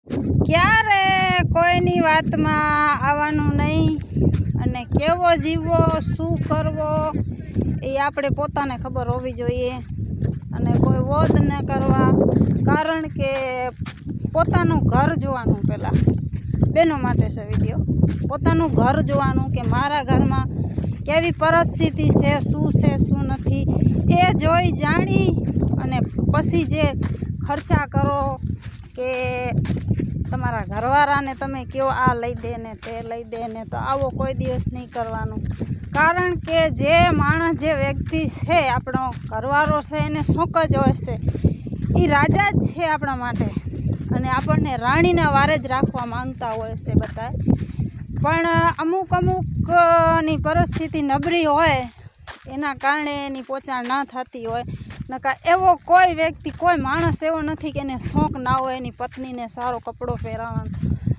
ક્યારે કોઈની વાતમાં આવવાનું નહીં અને કેવો જીવવો શું કરવો એ આપણે પોતાને ખબર હોવી જોઈએ અને કોઈ વોદ ન કરવા. કારણ કે પોતાનું ઘર જોવાનું. પહેલાં બહેનો માટે છે વિડીયો. પોતાનું ઘર જોવાનું કે મારા ઘરમાં કેવી પરિસ્થિતિ છે, શું નથી, એ જોઈ જાણી અને પછી જે ખર્ચા કરો કે તમારા ઘરવાળાને તમે કહો આ લઈ દે ને તે લઈ દે ને, તો આવો કોઈ દિવસ નહીં કરવાનું. કારણ કે જે માણસ જે વ્યક્તિ છે આપણો ઘરવાળો છે એને શોખ જ હોય છે, એ રાજા જ છે આપણા માટે અને આપણને રાણીના વારે જ રાખવા માંગતા હોય છે બધા. પણ અમુકની પરિસ્થિતિ નબળી હોય એના કારણે એની પહોંચાણ ના થતી હોય. નકા એવો કોઈ વ્યક્તિ કોઈ માણસ એવો નથી કે એને શોખ ના હોય એની પત્નીને સારો કપડો પહેરાવવાનો,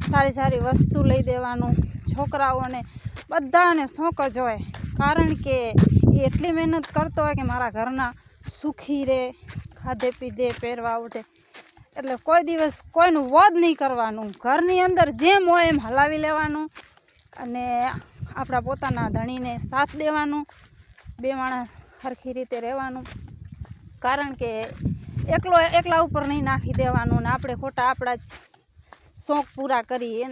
સારી વસ્તુ લઈ દેવાનું. છોકરાઓને બધાને શોખ જ હોય. કારણ કે એ એટલી મહેનત કરતો હોય કે મારા ઘરના સુખી રહે, ખાધે પીધે પહેરવા ઉઠે. એટલે કોઈ દિવસ કોઈનું વોદ નહીં કરવાનું. ઘરની અંદર જેમ હોય એમ હલાવી લેવાનું અને આપણા પોતાના ધણીને સાથ દેવાનું. બે માણસ સરખી રીતે રહેવાનું. કારણ કે એકલા ઉપર નહીં નાખી દેવાનું ને આપણે ખોટા આપણા જ શોખ પૂરા કરીએ.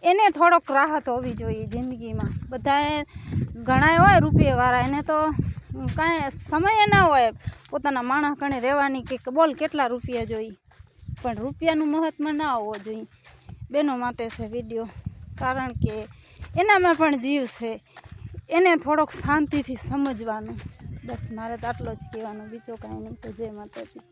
એને થોડોક રાહત હોવી જોઈએ જિંદગીમાં. બધાએ ઘણા હોય રૂપિયાવાળા, એને તો કાંઈ સમય ના હોય પોતાના માણસ કણે રહેવાની કે બોલ કેટલા રૂપિયા જોઈએ, પણ રૂપિયાનું મહત્ત્વ ના હોવો જોઈએ. બહેનો માટે છે વિડીયો. કારણ કે એનામાં પણ જીવ છે, એને થોડોક શાંતિથી સમજવાનું. બસ મારે તો આટલો જ કહેવાનું, બીજો કાંઈ નહીં. તો જય માતાજી.